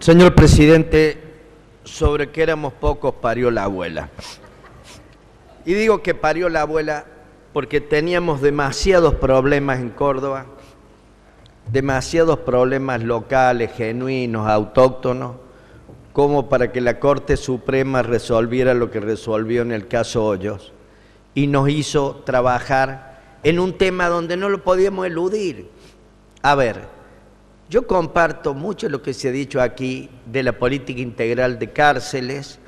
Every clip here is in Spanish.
Señor presidente, sobre que éramos pocos parió la abuela. Y digo que parió la abuela porque teníamos demasiados problemas en Córdoba, demasiados problemas locales, genuinos, autóctonos, como para que la Corte Suprema resolviera lo que resolvió en el caso Hoyos, y nos hizo trabajar en un tema donde no lo podíamos eludir. A ver, yo comparto mucho lo que se ha dicho aquí de la política integral de cárceles,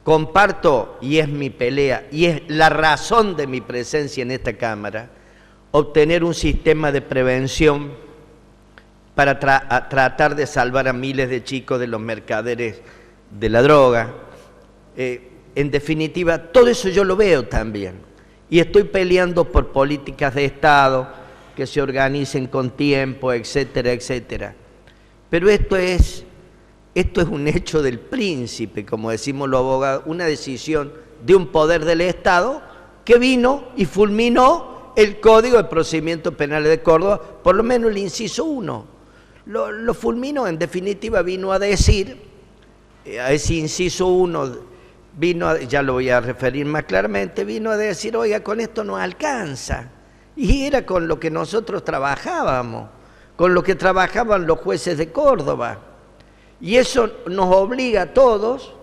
comparto, y es mi pelea, y es la razón de mi presencia en esta Cámara, obtener un sistema de prevención para tratar de salvar a miles de chicos de los mercaderes de la droga. En definitiva, todo eso yo lo veo también, y estoy peleando por políticas de Estado que se organicen con tiempo, etcétera, etcétera. Pero esto es un hecho del príncipe, como decimos los abogados, una decisión de un poder del Estado que vino y fulminó el Código de Procedimientos Penales de Córdoba, por lo menos el inciso 1. Lo fulminó, en definitiva vino a decir, a ese inciso 1, ya lo voy a referir más claramente, vino a decir, oiga, con esto no alcanza. Y era con lo que nosotros trabajábamos, con lo que trabajaban los jueces de Córdoba. Y eso nos obliga a todos,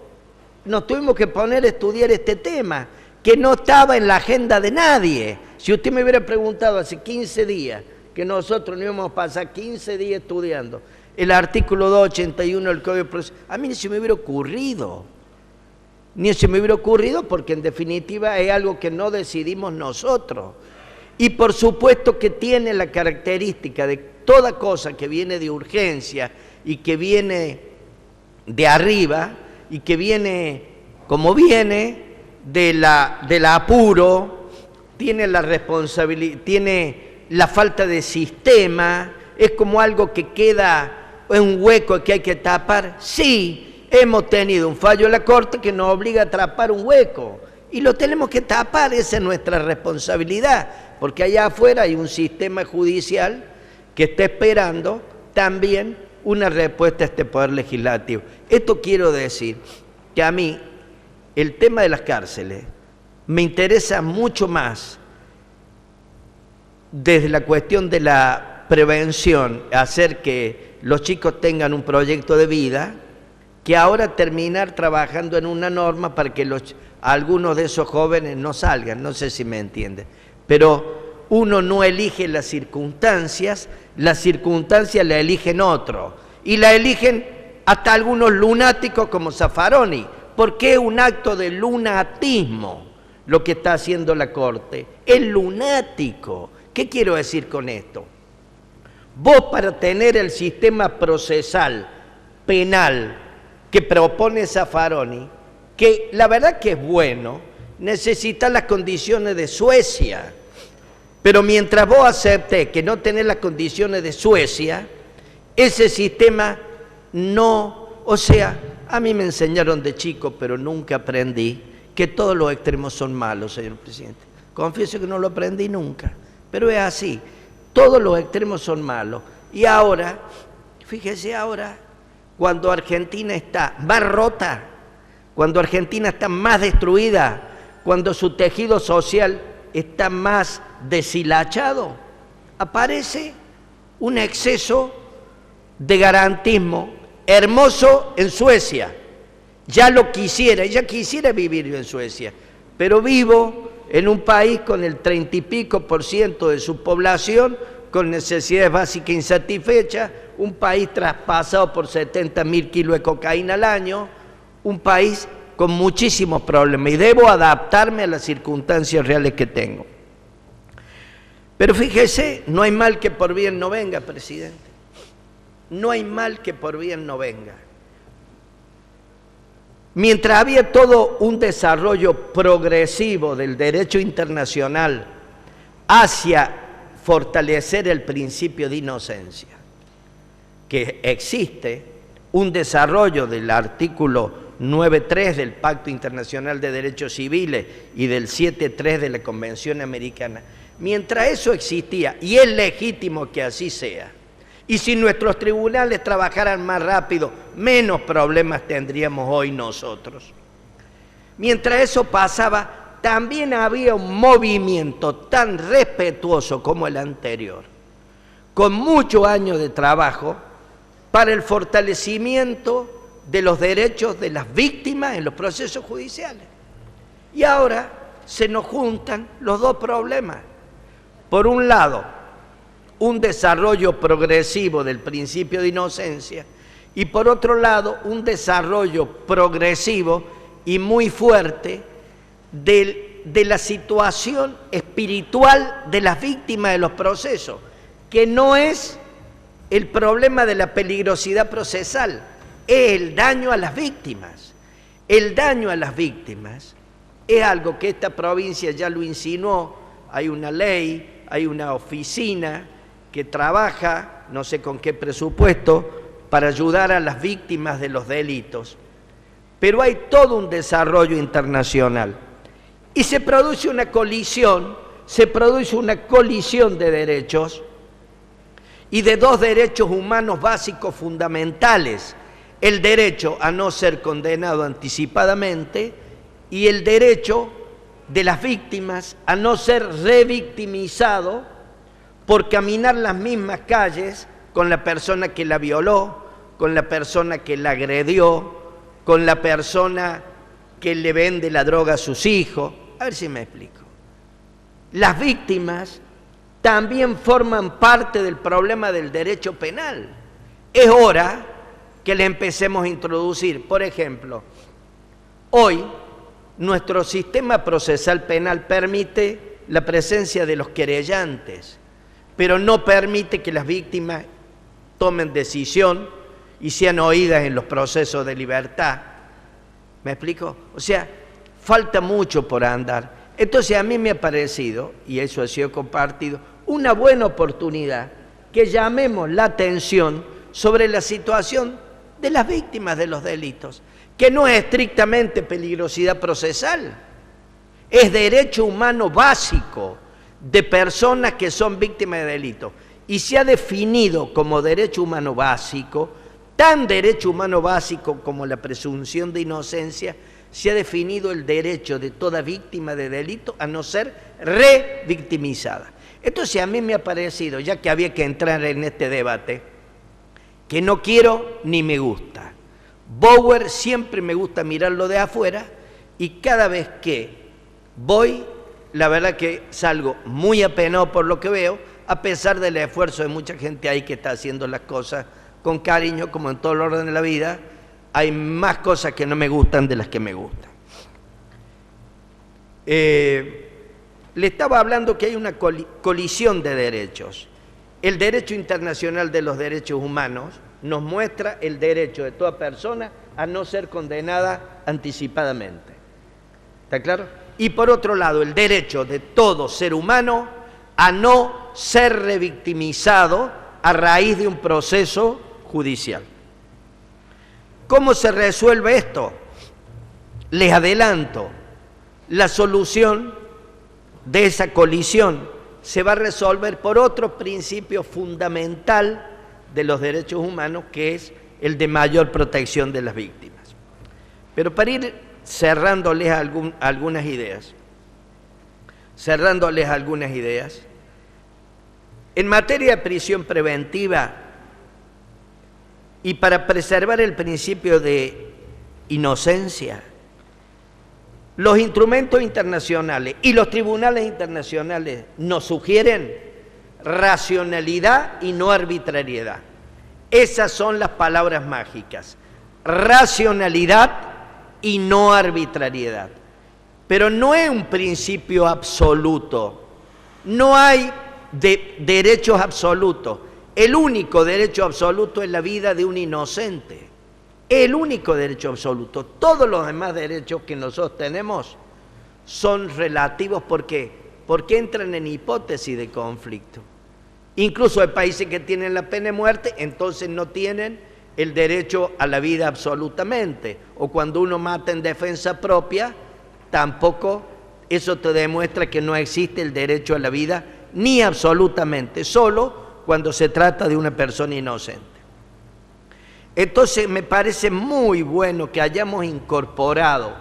nos tuvimos que poner a estudiar este tema, que no estaba en la agenda de nadie. Si usted me hubiera preguntado hace 15 días, que nosotros no íbamos a pasar 15 días estudiando el artículo 281 del Código de Procedimientos, a mí ni se me hubiera ocurrido. Ni se me hubiera ocurrido porque en definitiva es algo que no decidimos nosotros. Y por supuesto que tiene la característica de toda cosa que viene de urgencia y que viene de arriba y que viene como viene del apuro, tiene la responsabilidad, tiene la falta de sistema, es como algo que queda, es un hueco que hay que tapar. Sí, hemos tenido un fallo de la Corte que nos obliga a tapar un hueco y lo tenemos que tapar, esa es nuestra responsabilidad. Porque allá afuera hay un sistema judicial que está esperando también una respuesta a este poder legislativo. Esto quiero decir que a mí el tema de las cárceles me interesa mucho más desde la cuestión de la prevención, hacer que los chicos tengan un proyecto de vida, que ahora terminar trabajando en una norma para que algunos de esos jóvenes no salgan, no sé si me entienden. Pero uno no elige las circunstancias la eligen otros, y la eligen hasta algunos lunáticos como Zaffaroni, porque es un acto de lunatismo lo que está haciendo la Corte, es lunático. ¿Qué quiero decir con esto? Vos, para tener el sistema procesal penal que propone Zaffaroni, que la verdad que es bueno, necesitas las condiciones de Suecia, pero mientras vos aceptes que no tenés las condiciones de Suecia, ese sistema no, o sea, a mí me enseñaron de chico, pero nunca aprendí que todos los extremos son malos, señor presidente. Confieso que no lo aprendí nunca, pero es así, todos los extremos son malos. Y ahora, fíjese ahora, cuando Argentina está más rota, cuando Argentina está más destruida, cuando su tejido social está más deshilachado, aparece un exceso de garantismo hermoso en Suecia. Ya quisiera vivir yo en Suecia, pero vivo en un país con el 30 y pico % de su población con necesidades básicas insatisfechas, un país traspasado por 70.000 kilos de cocaína al año, un país con muchísimos problemas, y debo adaptarme a las circunstancias reales que tengo. Pero fíjese, no hay mal que por bien no venga, presidente. No hay mal que por bien no venga. Mientras había todo un desarrollo progresivo del derecho internacional hacia fortalecer el principio de inocencia, que existe un desarrollo del artículo 9.3 del Pacto Internacional de Derechos Civiles y del 7.3 de la Convención Americana, mientras eso existía, y es legítimo que así sea, Y si nuestros tribunales trabajaran más rápido, menos problemas tendríamos hoy nosotros. Mientras eso pasaba, también había un movimiento tan respetuoso como el anterior, con muchos años de trabajo para el fortalecimiento de los derechos de las víctimas en los procesos judiciales. Y ahora se nos juntan los dos problemas. Por un lado, un desarrollo progresivo del principio de inocencia y por otro lado, un desarrollo progresivo y muy fuerte de la situación espiritual de las víctimas de los procesos, que no es el problema de la peligrosidad procesal, es el daño a las víctimas. El daño a las víctimas es algo que esta provincia ya lo insinuó, hay una ley, hay una oficina que trabaja, no sé con qué presupuesto, para ayudar a las víctimas de los delitos. Pero hay todo un desarrollo internacional y se produce una colisión de derechos y de dos derechos humanos básicos fundamentales: el derecho a no ser condenado anticipadamente y el derecho de las víctimas a no ser revictimizado por caminar las mismas calles con la persona que la violó, con la persona que la agredió, con la persona que le vende la droga a sus hijos. A ver si me explico. Las víctimas también forman parte del problema del derecho penal. Es hora que le empecemos a introducir. Por ejemplo, hoy nuestro sistema procesal penal permite la presencia de los querellantes, pero no permite que las víctimas tomen decisión y sean oídas en los procesos de libertad. ¿Me explico? O sea, falta mucho por andar. Entonces a mí me ha parecido, y eso ha sido compartido, una buena oportunidad que llamemos la atención sobre la situación de las víctimas de los delitos, que no es estrictamente peligrosidad procesal, es derecho humano básico de personas que son víctimas de delitos. Y se ha definido como derecho humano básico, tan derecho humano básico como la presunción de inocencia, se ha definido el derecho de toda víctima de delito a no ser revictimizada. Entonces a mí me ha parecido, ya que había que entrar en este debate, que no quiero ni me gusta. Bauer siempre me gusta mirarlo de afuera y cada vez que voy, la verdad que salgo muy apenado por lo que veo, a pesar del esfuerzo de mucha gente ahí que está haciendo las cosas con cariño, como en todo el orden de la vida. Hay más cosas que no me gustan de las que me gustan. Le estaba hablando que hay una colisión de derechos. El derecho internacional de los derechos humanos nos muestra el derecho de toda persona a no ser condenada anticipadamente. ¿Está claro? Y por otro lado, el derecho de todo ser humano a no ser revictimizado a raíz de un proceso judicial. ¿Cómo se resuelve esto? Les adelanto, la solución de esa colisión se va a resolver por otro principio fundamental de los derechos humanos, que es el de mayor protección de las víctimas. Pero para ir cerrándoles algunas ideas, en materia de prisión preventiva y para preservar el principio de inocencia, los instrumentos internacionales y los tribunales internacionales nos sugieren racionalidad y no arbitrariedad. Esas son las palabras mágicas: racionalidad y no arbitrariedad. Pero no es un principio absoluto, no hay derechos absolutos. El único derecho absoluto es la vida de un inocente, el único derecho absoluto. Todos los demás derechos que nosotros tenemos son relativos. ¿Por qué? Porque entran en hipótesis de conflicto. Incluso hay países que tienen la pena de muerte, entonces no tienen el derecho a la vida absolutamente. O cuando uno mata en defensa propia, tampoco eso te demuestra que no existe el derecho a la vida ni absolutamente, solo cuando se trata de una persona inocente. Entonces me parece muy bueno que hayamos incorporado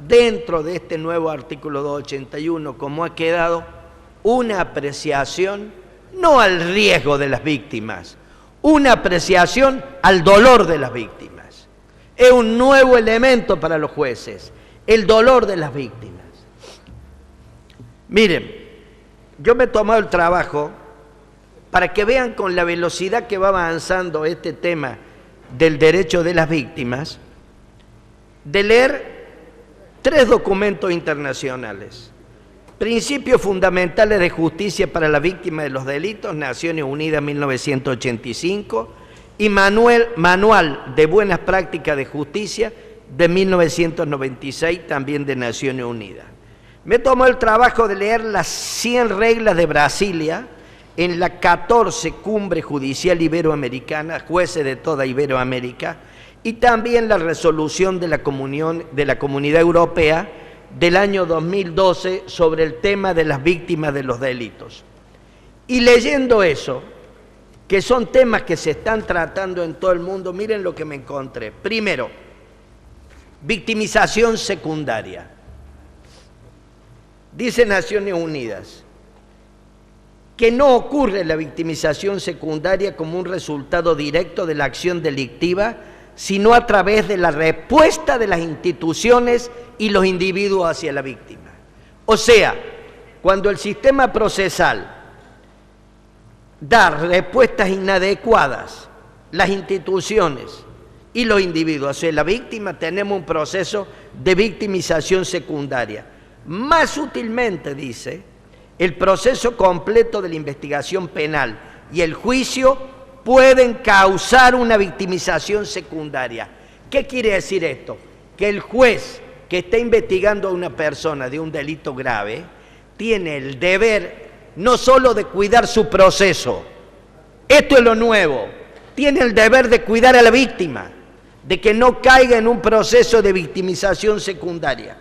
dentro de este nuevo artículo 281, como ha quedado, una apreciación no al riesgo de las víctimas, una apreciación al dolor de las víctimas. Es un nuevo elemento para los jueces, el dolor de las víctimas. Miren, yo me he tomado el trabajo para que vean con la velocidad que va avanzando este tema del derecho de las víctimas, de leer 3 documentos internacionales. Principios fundamentales de justicia para la víctima de los delitos, Naciones Unidas 1985, y Manual de Buenas Prácticas de Justicia de 1996, también de Naciones Unidas. Me tomó el trabajo de leer las 100 reglas de Brasilia en la 14 Cumbre Judicial Iberoamericana, jueces de toda Iberoamérica, y también la resolución de la Comunidad Europea del año 2012 sobre el tema de las víctimas de los delitos. Y leyendo eso, que son temas que se están tratando en todo el mundo, miren lo que me encontré. Primero, victimización secundaria. Dice Naciones Unidas que no ocurre la victimización secundaria como un resultado directo de la acción delictiva, sino a través de la respuesta de las instituciones y los individuos hacia la víctima. O sea, cuando el sistema procesal da respuestas inadecuadas, las instituciones y los individuos hacia la víctima, tenemos un proceso de victimización secundaria. Más útilmente, dice, el proceso completo de la investigación penal y el juicio pueden causar una victimización secundaria. ¿Qué quiere decir esto? Que el juez que está investigando a una persona de un delito grave tiene el deber no solo de cuidar su proceso, esto es lo nuevo, tiene el deber de cuidar a la víctima, de que no caiga en un proceso de victimización secundaria,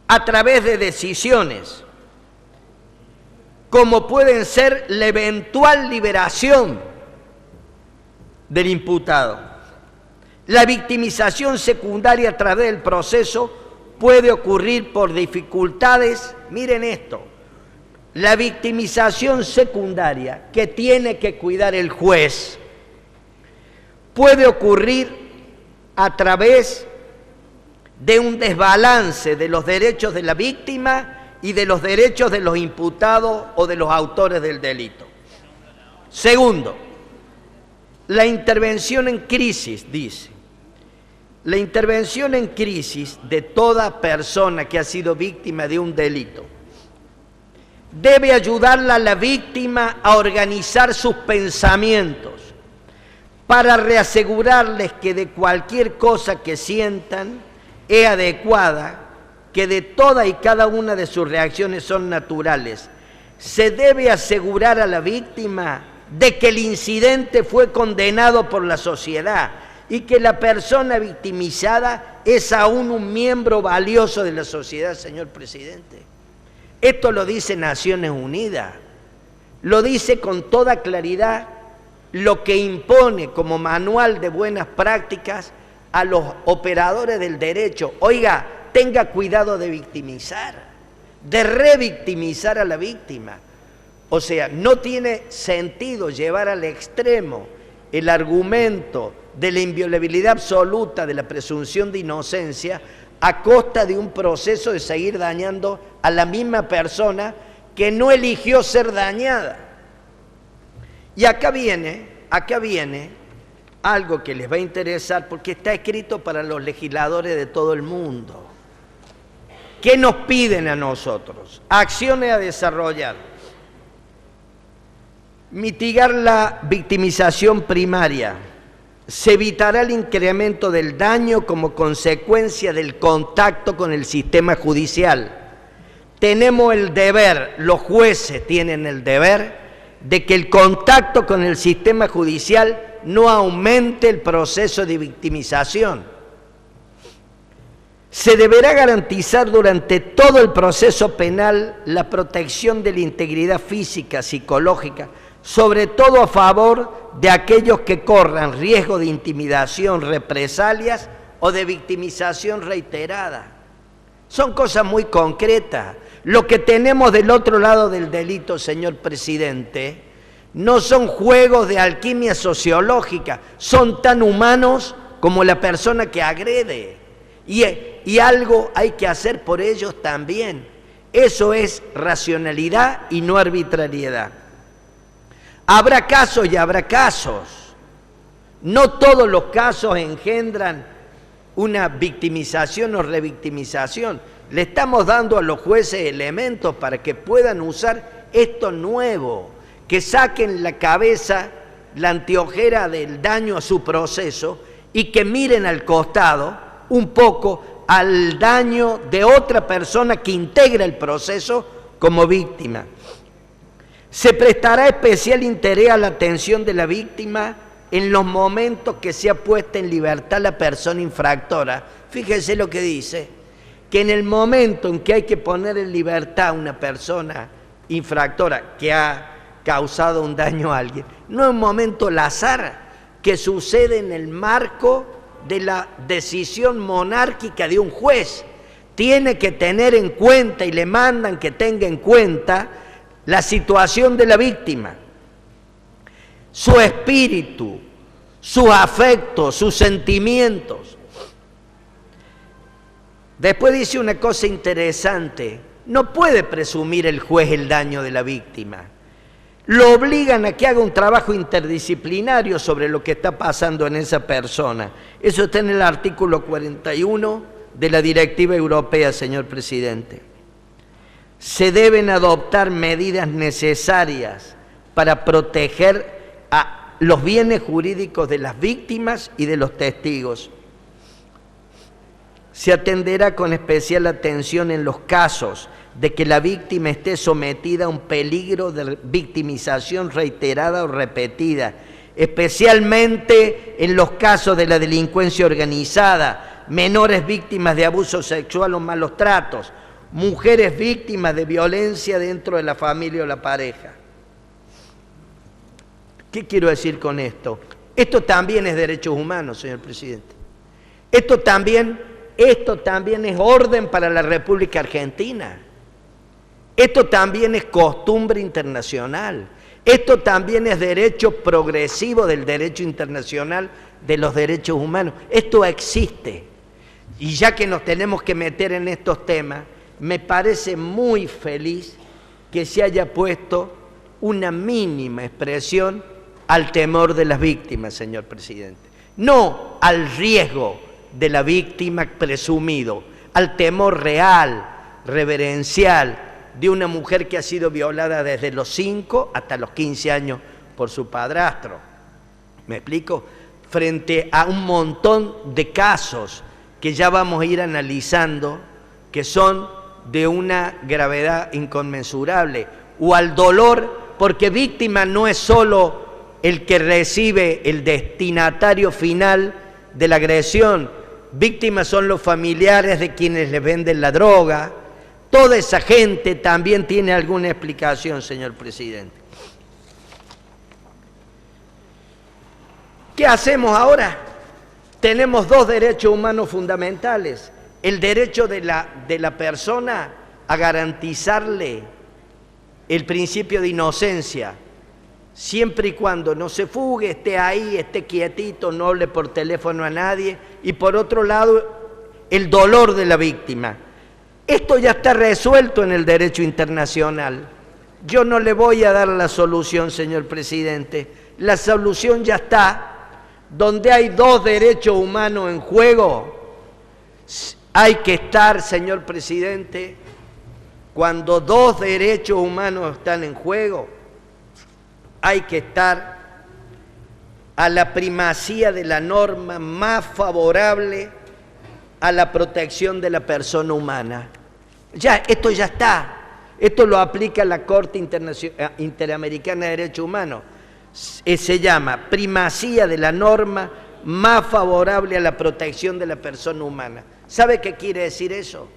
a través de decisiones, como pueden ser la eventual liberación del imputado. La victimización secundaria a través del proceso puede ocurrir por dificultades, miren esto, la victimización secundaria que tiene que cuidar el juez puede ocurrir a través de un desbalance de los derechos de la víctima y de los derechos de los imputados o de los autores del delito. Segundo, la intervención en crisis, dice. La intervención en crisis de toda persona que ha sido víctima de un delito debe ayudarla a la víctima a organizar sus pensamientos para reasegurarles que de cualquier cosa que sientan es adecuada, que de toda y cada una de sus reacciones son naturales. Se debe asegurar a la víctima de que el incidente fue condenado por la sociedad y que la persona victimizada es aún un miembro valioso de la sociedad, señor presidente. Esto lo dice Naciones Unidas, lo dice con toda claridad lo que impone como manual de buenas prácticas a los operadores del derecho. Oiga, tenga cuidado de victimizar, de revictimizar a la víctima. O sea, no tiene sentido llevar al extremo el argumento de la inviolabilidad absoluta de la presunción de inocencia a costa de un proceso de seguir dañando a la misma persona que no eligió ser dañada. Y acá viene algo que les va a interesar porque está escrito para los legisladores de todo el mundo. ¿Qué nos piden a nosotros? Acciones a desarrollar. Mitigar la victimización primaria. Se evitará el incremento del daño como consecuencia del contacto con el sistema judicial. Tenemos el deber, los jueces tienen el deber de que el contacto con el sistema judicial no aumente el proceso de victimización. Se deberá garantizar durante todo el proceso penal la protección de la integridad física, psicológica, sobre todo a favor de aquellos que corran riesgo de intimidación, represalias o de victimización reiterada. Son cosas muy concretas. Lo que tenemos del otro lado del delito, señor presidente, no son juegos de alquimia sociológica, son tan humanos como la persona que agrede. Y algo hay que hacer por ellos también. Eso es racionalidad y no arbitrariedad. Habrá casos y habrá casos. No todos los casos engendran una victimización o revictimización. Le estamos dando a los jueces elementos para que puedan usar esto nuevo, que saquen la cabeza, la anteojera del daño a su proceso y que miren al costado un poco al daño de otra persona que integra el proceso como víctima. Se prestará especial interés a la atención de la víctima en los momentos que sea puesta en libertad la persona infractora. Fíjese lo que dice, que en el momento en que hay que poner en libertad a una persona infractora que ha causado un daño a alguien, no es un momento al azar que sucede en el marco de la decisión monárquica de un juez. Tiene que tener en cuenta y le mandan que tenga en cuenta la situación de la víctima, su espíritu, sus afectos, sus sentimientos. Después dice una cosa interesante: no puede presumir el juez el daño de la víctima. Lo obligan a que haga un trabajo interdisciplinario sobre lo que está pasando en esa persona. Eso está en el artículo 41 de la Directiva Europea, señor presidente. Se deben adoptar medidas necesarias para proteger a los bienes jurídicos de las víctimas y de los testigos. Se atenderá con especial atención en los casos de que la víctima esté sometida a un peligro de victimización reiterada o repetida, especialmente en los casos de la delincuencia organizada, menores víctimas de abuso sexual o malos tratos, mujeres víctimas de violencia dentro de la familia o la pareja. ¿Qué quiero decir con esto? Esto también es derechos humanos, señor presidente. Esto también es orden para la República Argentina. Esto también es costumbre internacional. Esto también es derecho progresivo del derecho internacional de los derechos humanos. Esto existe. Y ya que nos tenemos que meter en estos temas, me parece muy feliz que se haya puesto una mínima expresión al temor de las víctimas, señor presidente. No al riesgo de la víctima presumido, al temor real, reverencial, de una mujer que ha sido violada desde los 5 hasta los 15 años por su padrastro. ¿Me explico? Frente a un montón de casos que ya vamos a ir analizando, que son de una gravedad inconmensurable, o al dolor, porque víctima no es solo el que recibe el destinatario final de la agresión, víctimas son los familiares de quienes les venden la droga. Toda esa gente también tiene alguna explicación, señor presidente. ¿Qué hacemos ahora? Tenemos dos derechos humanos fundamentales: el derecho de la persona a garantizarle el principio de inocencia, siempre y cuando no se fugue, esté ahí, esté quietito, no hable por teléfono a nadie, y por otro lado, el dolor de la víctima. Esto ya está resuelto en el derecho internacional. Yo no le voy a dar la solución, señor presidente. La solución ya está. Donde hay dos derechos humanos en juego, hay que estar, señor presidente, cuando dos derechos humanos están en juego, hay que estar a la primacía de la norma más favorable a la protección de la persona humana. Ya, esto ya está. Esto lo aplica la Corte Interamericana de Derechos Humanos. Se llama primacía de la norma más favorable a la protección de la persona humana. ¿Sabe qué quiere decir eso?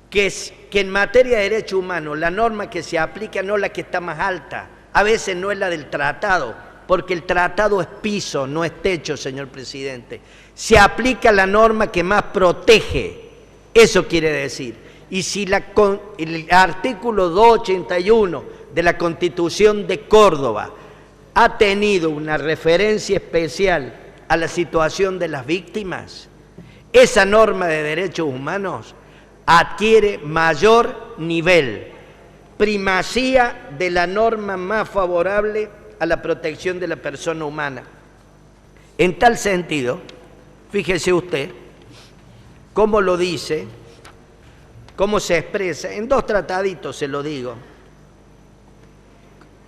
Que en materia de derechos humanos la norma que se aplica no es la que está más alta, a veces no es la del tratado, porque el tratado es piso, no es techo, señor presidente. Se aplica la norma que más protege, eso quiere decir. Y si el artículo 281 de la Constitución de Córdoba ha tenido una referencia especial a la situación de las víctimas, esa norma de derechos humanos adquiere mayor nivel, primacía de la norma más favorable a la protección de la persona humana. En tal sentido, fíjese usted cómo lo dice, cómo se expresa, en dos trataditos se lo digo.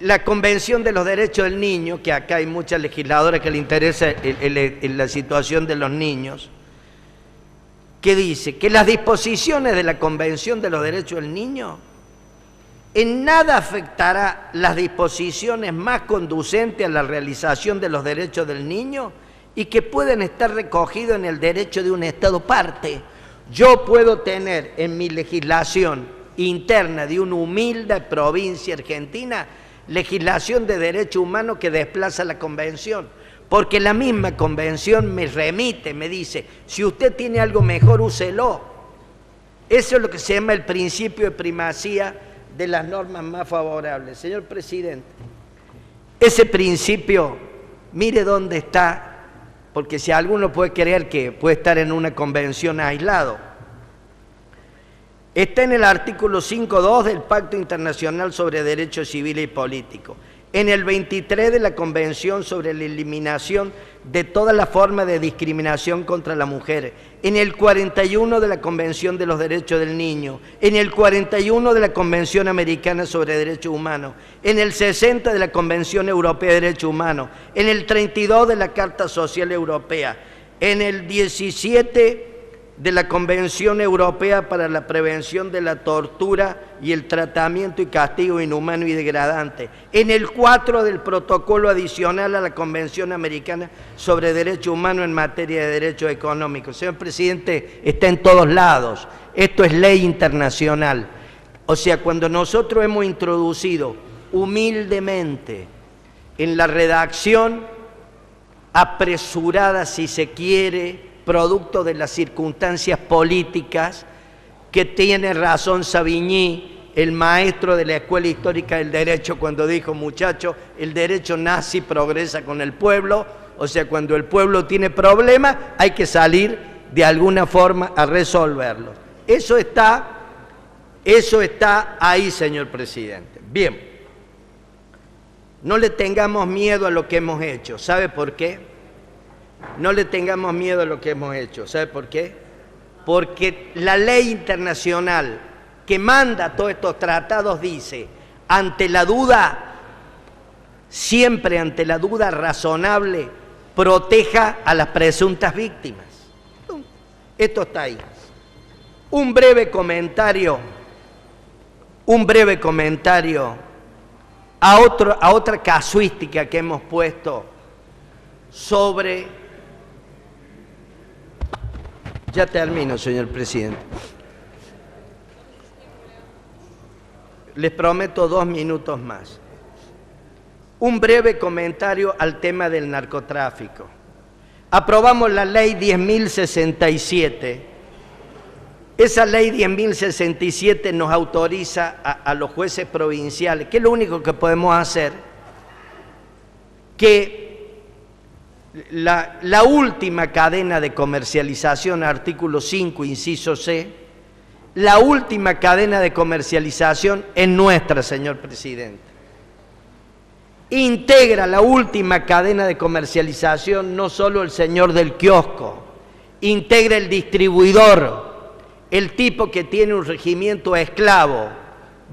La Convención de los Derechos del Niño, que acá hay muchas legisladoras que le interesa la situación de los niños, que dice que las disposiciones de la Convención de los Derechos del Niño en nada afectará las disposiciones más conducentes a la realización de los derechos del niño y que pueden estar recogidos en el derecho de un Estado parte. Yo puedo tener en mi legislación interna de una humilde provincia argentina legislación de derechos humanos que desplaza la Convención, porque la misma Convención me remite, me dice, si usted tiene algo mejor, úselo. Eso es lo que se llama el principio de primacía de las normas más favorables. Señor presidente, ese principio, mire dónde está, porque si alguno puede creer que puede estar en una convención aislado, está en el artículo 5.2 del Pacto Internacional sobre Derechos Civiles y Políticos, en el 23 de la Convención sobre la Eliminación de toda la forma de discriminación contra la mujer, en el 41 de la Convención de los Derechos del Niño, en el 41 de la Convención Americana sobre Derechos Humanos, en el 60 de la Convención Europea de Derechos Humanos, en el 32 de la Carta Social Europea, en el 17 de la Convención Europea para la Prevención de la Tortura y el Tratamiento y Castigo Inhumano y Degradante, en el 4 del Protocolo Adicional a la Convención Americana sobre Derechos Humanos en materia de derechos económicos. Señor presidente, está en todos lados. Esto es ley internacional. O sea, cuando nosotros hemos introducido humildemente en la redacción apresurada, si se quiere, producto de las circunstancias políticas, que tiene razón Savigny, el maestro de la Escuela Histórica del Derecho, cuando dijo, muchachos, el derecho nace y progresa con el pueblo. O sea, cuando el pueblo tiene problemas, hay que salir de alguna forma a resolverlos. Eso está ahí, señor presidente. Bien, no le tengamos miedo a lo que hemos hecho. ¿Sabe por qué? No le tengamos miedo a lo que hemos hecho. ¿Sabe por qué? Porque la ley internacional que manda todos estos tratados dice, ante la duda, siempre ante la duda razonable, proteja a las presuntas víctimas. Esto está ahí. Un breve comentario a otra casuística que hemos puesto sobre... Ya termino, señor presidente. Les prometo 2 minutos más. Un breve comentario al tema del narcotráfico. Aprobamos la ley 10.067. Esa ley 10.067 nos autoriza a los jueces provinciales, que es lo único que podemos hacer, que la última cadena de comercialización, artículo 5, inciso C, la última cadena de comercialización es nuestra, señor presidente. Integra la última cadena de comercialización no solo el señor del kiosco, integra el distribuidor, el tipo que tiene un regimiento esclavo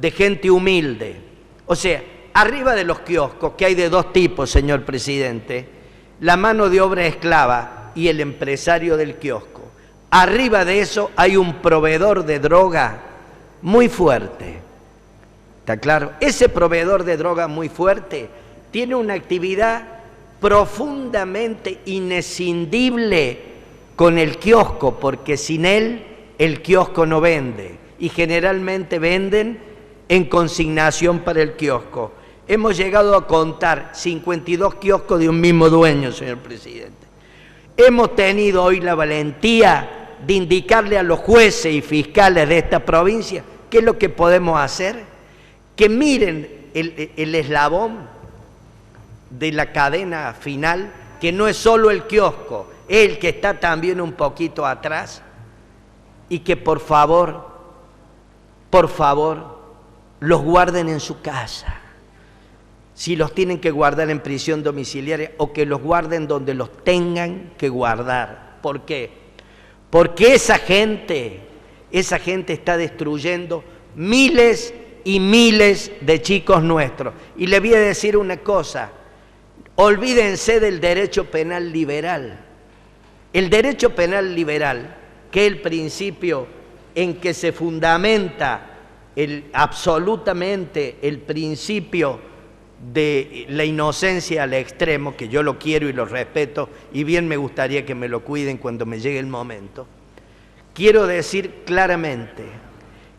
de gente humilde. O sea, arriba de los kioscos, que hay de 2 tipos, señor presidente, la mano de obra esclava y el empresario del kiosco. Arriba de eso hay un proveedor de droga muy fuerte. ¿Está claro? Ese proveedor de droga muy fuerte tiene una actividad profundamente inescindible con el kiosco, porque sin él el kiosco no vende, y generalmente venden en consignación para el kiosco. Hemos llegado a contar 52 kioscos de un mismo dueño, señor presidente. Hemos tenido hoy la valentía de indicarle a los jueces y fiscales de esta provincia qué es lo que podemos hacer, que miren el eslabón de la cadena final, que no es solo el kiosco, es el que está también un poquito atrás, y que por favor, los guarden en su casa. Si los tienen que guardar en prisión domiciliaria, o que los guarden donde los tengan que guardar. ¿Por qué? Porque esa gente está destruyendo miles y miles de chicos nuestros. Y le voy a decir una cosa, olvídense del derecho penal liberal. El derecho penal liberal, que es el principio en que se fundamenta absolutamente el principio de la inocencia al extremo, que yo lo quiero y lo respeto, y bien me gustaría que me lo cuiden cuando me llegue el momento. Quiero decir claramente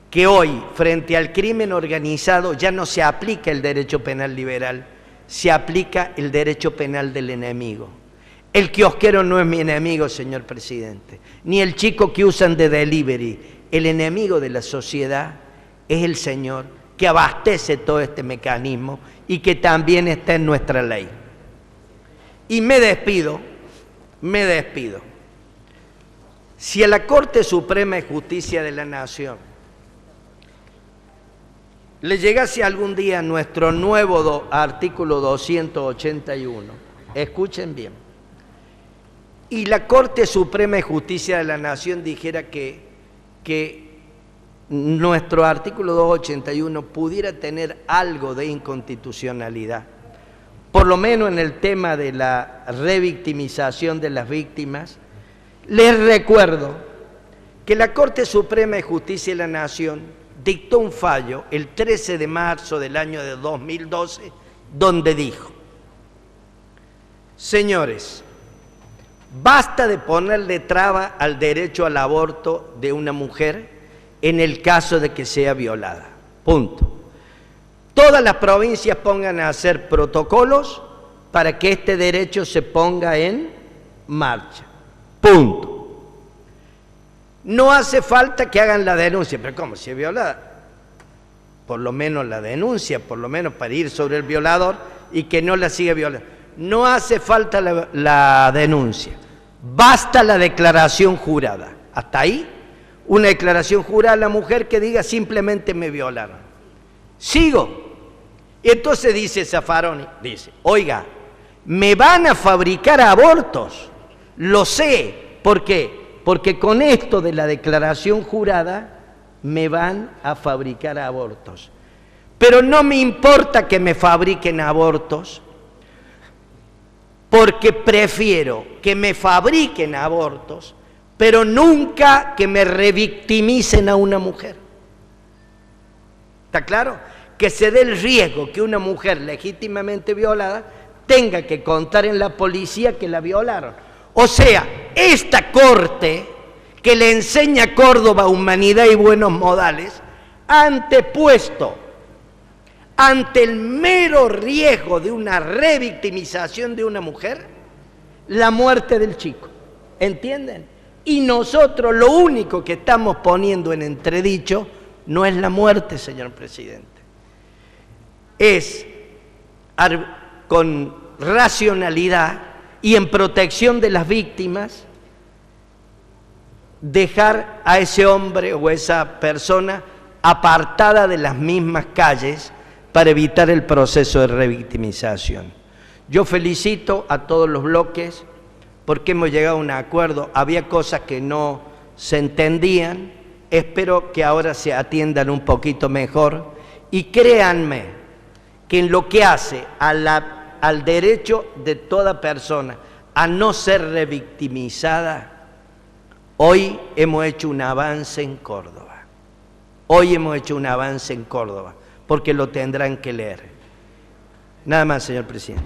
que hoy, frente al crimen organizado, ya no se aplica el derecho penal liberal, se aplica el derecho penal del enemigo. El kiosquero no es mi enemigo, señor presidente, ni el chico que usan de delivery. El enemigo de la sociedad es el señor que abastece todo este mecanismo y que también está en nuestra ley. Y me despido. Si a la Corte Suprema de Justicia de la Nación le llegase algún día nuestro nuevo artículo 281, escuchen bien, y la Corte Suprema de Justicia de la Nación dijera que nuestro artículo 281 pudiera tener algo de inconstitucionalidad, por lo menos en el tema de la revictimización de las víctimas, les recuerdo que la Corte Suprema de Justicia de la Nación dictó un fallo el 13 de marzo del año de 2012, donde dijo: señores, basta de ponerle traba al derecho al aborto de una mujer en el caso de que sea violada. Punto. Todas las provincias pongan a hacer protocolos para que este derecho se ponga en marcha. Punto. No hace falta que hagan la denuncia. ¿Pero cómo? Si es violada, por lo menos la denuncia, por lo menos para ir sobre el violador y que no la siga violando. No hace falta la denuncia. Basta la declaración jurada. Hasta ahí, una declaración jurada a la mujer que diga simplemente me violaron. Sigo. Y entonces dice Zaffaroni, dice, oiga, me van a fabricar abortos. Lo sé. ¿Por qué? Porque con esto de la declaración jurada me van a fabricar abortos. Pero no me importa que me fabriquen abortos, porque prefiero que me fabriquen abortos, pero nunca que me revictimicen a una mujer. ¿Está claro? Que se dé el riesgo que una mujer legítimamente violada tenga que contar en la policía que la violaron. O sea, esta corte que le enseña a Córdoba humanidad y buenos modales, ha antepuesto ante el mero riesgo de una revictimización de una mujer, la muerte del chico. ¿Entienden? Y nosotros lo único que estamos poniendo en entredicho no es la muerte, señor presidente. Es con racionalidad y en protección de las víctimas dejar a ese hombre o esa persona apartada de las mismas calles para evitar el proceso de revictimización. Yo felicito a todos los bloques porque hemos llegado a un acuerdo. Había cosas que no se entendían, espero que ahora se atiendan un poquito mejor y créanme que en lo que hace al derecho de toda persona a no ser revictimizada, hoy hemos hecho un avance en Córdoba. Hoy hemos hecho un avance en Córdoba, porque lo tendrán que leer. Nada más, señor presidente.